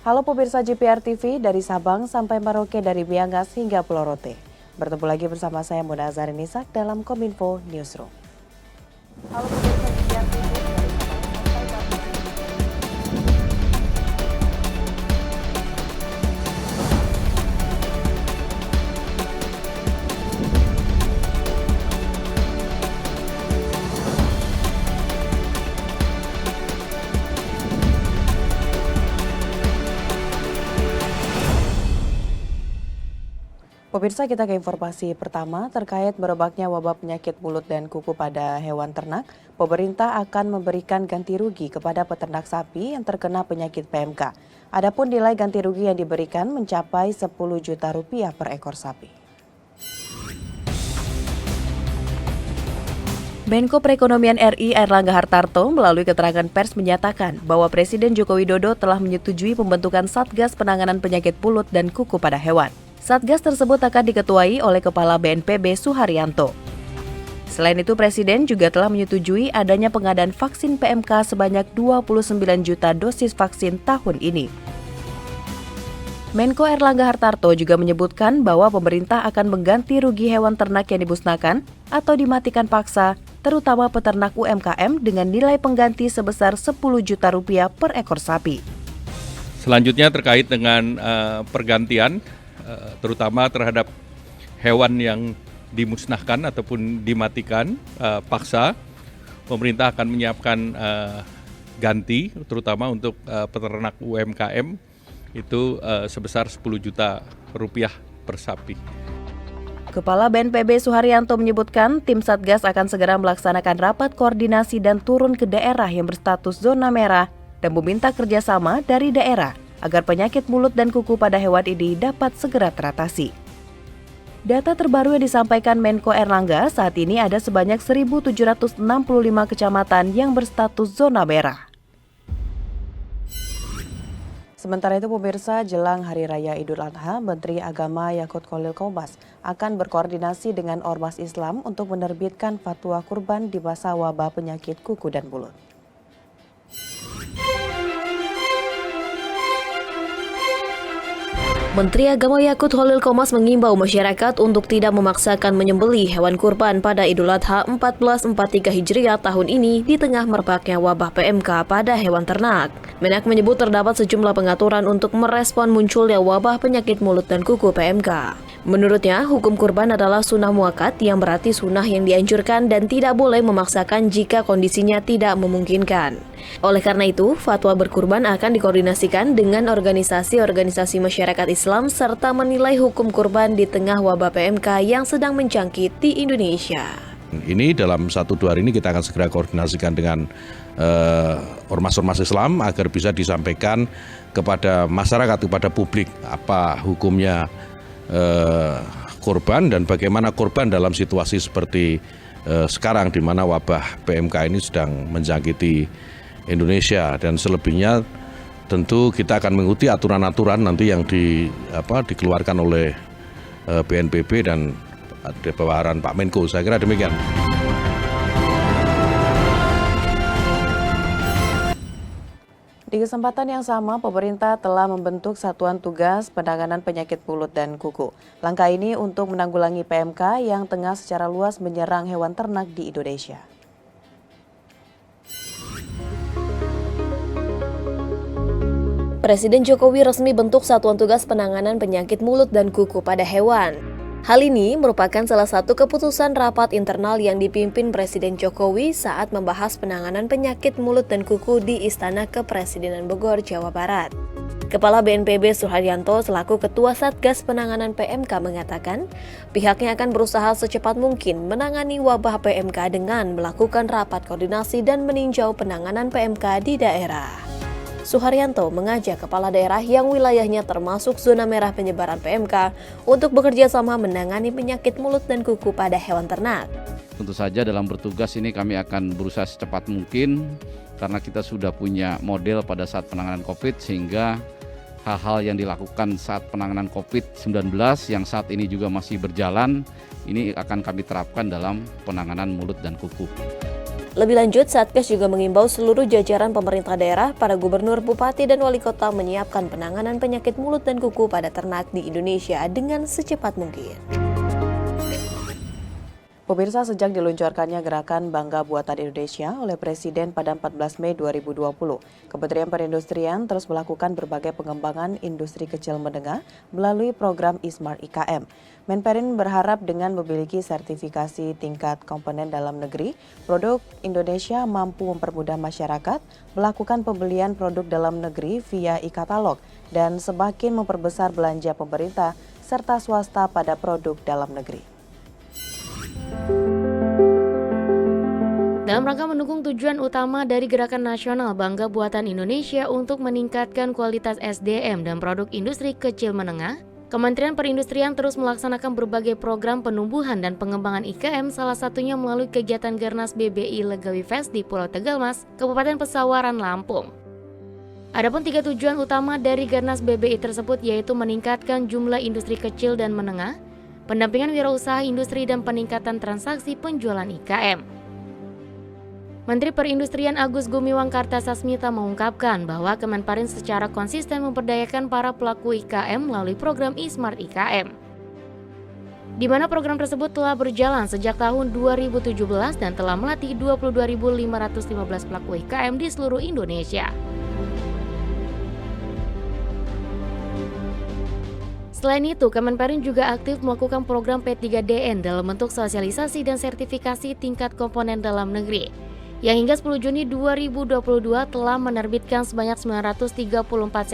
Halo pemirsa JPR TV dari Sabang sampai Merauke, dari Miangas hingga Pulau Rote. Bertemu lagi bersama saya Mona Azharinisak dalam Kominfo Newsroom. Halo pemirsa JPR TV dari Sabang sampai Pemirsa, kita ke informasi pertama terkait merebaknya wabah penyakit mulut dan kuku pada hewan ternak. Pemerintah akan memberikan ganti rugi kepada peternak sapi yang terkena penyakit PMK. Adapun nilai ganti rugi yang diberikan mencapai 10 juta rupiah per ekor sapi. Menko Perekonomian RI Airlangga Hartarto melalui keterangan pers menyatakan bahwa Presiden Joko Widodo telah menyetujui pembentukan Satgas Penanganan Penyakit Mulut dan Kuku pada Hewan. Satgas tersebut akan diketuai oleh Kepala BNPB Suharyanto. Selain itu, Presiden juga telah menyetujui adanya pengadaan vaksin PMK sebanyak 29 juta dosis vaksin tahun ini. Menko Airlangga Hartarto juga menyebutkan bahwa pemerintah akan mengganti rugi hewan ternak yang dimusnahkan atau dimatikan paksa, terutama peternak UMKM dengan nilai pengganti sebesar 10 juta rupiah per ekor sapi. Selanjutnya terkait dengan pergantian, terutama terhadap hewan yang dimusnahkan ataupun dimatikan paksa, pemerintah akan menyiapkan ganti, terutama untuk peternak UMKM itu sebesar 10 juta rupiah per sapi. Kepala BNPB Suharyanto menyebutkan tim Satgas akan segera melaksanakan rapat koordinasi dan turun ke daerah yang berstatus zona merah dan meminta kerjasama dari daerah agar penyakit mulut dan kuku pada hewan ini dapat segera teratasi. Data terbaru yang disampaikan Menko Airlangga, saat ini ada sebanyak 1.765 kecamatan yang berstatus zona merah. Sementara itu pemirsa, jelang Hari Raya Idul Adha, Menteri Agama Yakut Khalil Qomas akan berkoordinasi dengan Ormas Islam untuk menerbitkan fatwa kurban di masa wabah penyakit kuku dan mulut. Menteri Agama Yakut Khalil Qomas mengimbau masyarakat untuk tidak memaksakan menyembelih hewan kurban pada Idul Adha 1443 Hijriah tahun ini di tengah merebaknya wabah PMK pada hewan ternak. Menak menyebut terdapat sejumlah pengaturan untuk merespon munculnya wabah penyakit mulut dan kuku PMK. Menurutnya, hukum kurban adalah sunnah muakkad yang berarti sunnah yang dianjurkan dan tidak boleh memaksakan jika kondisinya tidak memungkinkan. Oleh karena itu, fatwa berkurban akan dikoordinasikan dengan organisasi-organisasi masyarakat Islam serta menilai hukum kurban di tengah wabah PMK yang sedang menjangkit di Indonesia. Ini dalam 1-2 hari ini kita akan segera koordinasikan dengan ormas-ormas Islam agar bisa disampaikan kepada masyarakat, kepada publik apa hukumnya korban dan bagaimana korban dalam situasi seperti sekarang di mana wabah PMK ini sedang menjangkiti Indonesia, dan selebihnya tentu kita akan mengikuti aturan-aturan nanti yang dikeluarkan oleh BNPB dan bawahan Pak Menko. Saya kira demikian. Di kesempatan yang sama, pemerintah telah membentuk Satuan Tugas Penanganan Penyakit Mulut dan Kuku. Langkah ini untuk menanggulangi PMK yang tengah secara luas menyerang hewan ternak di Indonesia. Presiden Jokowi resmi bentuk Satuan Tugas Penanganan Penyakit Mulut dan Kuku pada Hewan. Hal ini merupakan salah satu keputusan rapat internal yang dipimpin Presiden Jokowi saat membahas penanganan penyakit mulut dan kuku di Istana Kepresidenan Bogor, Jawa Barat. Kepala BNPB Suharyanto selaku Ketua Satgas Penanganan PMK mengatakan, pihaknya akan berusaha secepat mungkin menangani wabah PMK dengan melakukan rapat koordinasi dan meninjau penanganan PMK di daerah. Suharyanto mengajak kepala daerah yang wilayahnya termasuk zona merah penyebaran PMK untuk bekerja sama menangani penyakit mulut dan kuku pada hewan ternak. Tentu saja dalam bertugas ini kami akan berusaha secepat mungkin karena kita sudah punya model pada saat penanganan COVID, sehingga hal-hal yang dilakukan saat penanganan COVID-19 yang saat ini juga masih berjalan, ini akan kami terapkan dalam penanganan mulut dan kuku. Lebih lanjut, Satgas juga mengimbau seluruh jajaran pemerintah daerah, para gubernur, bupati, dan wali kota menyiapkan penanganan penyakit mulut dan kuku pada ternak di Indonesia dengan secepat mungkin. Pemirsa, sejak diluncurkannya gerakan Bangga Buatan Indonesia oleh Presiden pada 14 Mei 2020, Kementerian Perindustrian terus melakukan berbagai pengembangan industri kecil menengah melalui program E-Smart IKM. Menperin berharap dengan memiliki sertifikasi tingkat komponen dalam negeri, produk Indonesia mampu mempermudah masyarakat melakukan pembelian produk dalam negeri via e-katalog dan semakin memperbesar belanja pemerintah serta swasta pada produk dalam negeri. Dalam rangka mendukung tujuan utama dari Gerakan Nasional Bangga Buatan Indonesia untuk meningkatkan kualitas SDM dan produk industri kecil menengah, Kementerian Perindustrian terus melaksanakan berbagai program penumbuhan dan pengembangan IKM, salah satunya melalui kegiatan Gernas BBI Legawi Fest di Pulau Tegalmas, Kabupaten Pesawaran, Lampung. Adapun 3 tujuan utama dari Gernas BBI tersebut yaitu meningkatkan jumlah industri kecil dan menengah, pendampingan wirausaha industri dan peningkatan transaksi penjualan IKM. Menteri Perindustrian Agus Gumiwang Kartasasmita mengungkapkan bahwa Kemenparin secara konsisten memberdayakan para pelaku IKM melalui program E-Smart IKM, di mana program tersebut telah berjalan sejak tahun 2017 dan telah melatih 22.515 pelaku IKM di seluruh Indonesia. Selain itu, Kemenperin juga aktif melakukan program P3DN dalam bentuk sosialisasi dan sertifikasi tingkat komponen dalam negeri, yang hingga 10 Juni 2022 telah menerbitkan sebanyak 934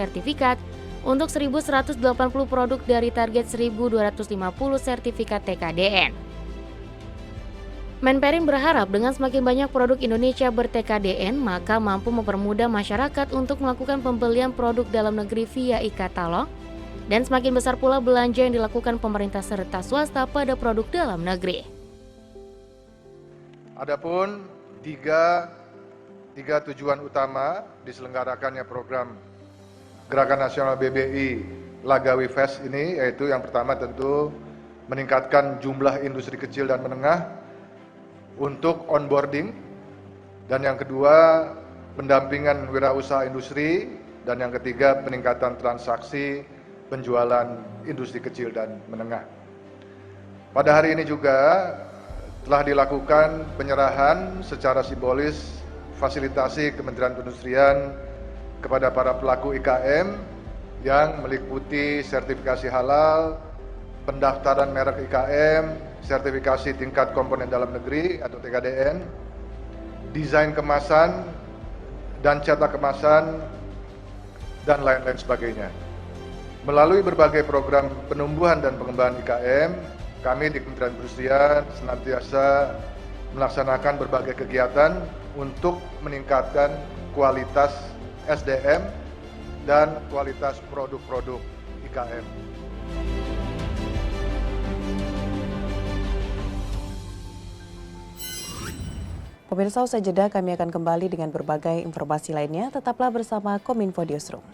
sertifikat untuk 1.180 produk dari target 1.250 sertifikat TKDN. Menperin berharap dengan semakin banyak produk Indonesia ber-TKDN, maka mampu mempermudah masyarakat untuk melakukan pembelian produk dalam negeri via e-katalog, dan semakin besar pula belanja yang dilakukan pemerintah serta swasta pada produk dalam negeri. Adapun tiga tujuan utama diselenggarakannya program Gerakan Nasional BBI Legawi Fest ini, yaitu yang pertama tentu meningkatkan jumlah industri kecil dan menengah untuk onboarding, dan yang kedua pendampingan wirausaha industri, dan yang ketiga peningkatan transaksi penjualan industri kecil dan menengah. Pada hari ini juga telah dilakukan penyerahan secara simbolis fasilitasi Kementerian Perindustrian kepada para pelaku IKM yang meliputi sertifikasi halal, pendaftaran merek IKM, sertifikasi tingkat komponen dalam negeri atau TKDN, desain kemasan dan cetak kemasan, dan lain-lain sebagainya. Melalui berbagai program penumbuhan dan pengembangan IKM, kami di Kementerian Perindustrian senantiasa melaksanakan berbagai kegiatan untuk meningkatkan kualitas SDM dan kualitas produk-produk IKM. Pemirsa, usai jeda kami akan kembali dengan berbagai informasi lainnya. Tetaplah bersama Kominfo Newsroom.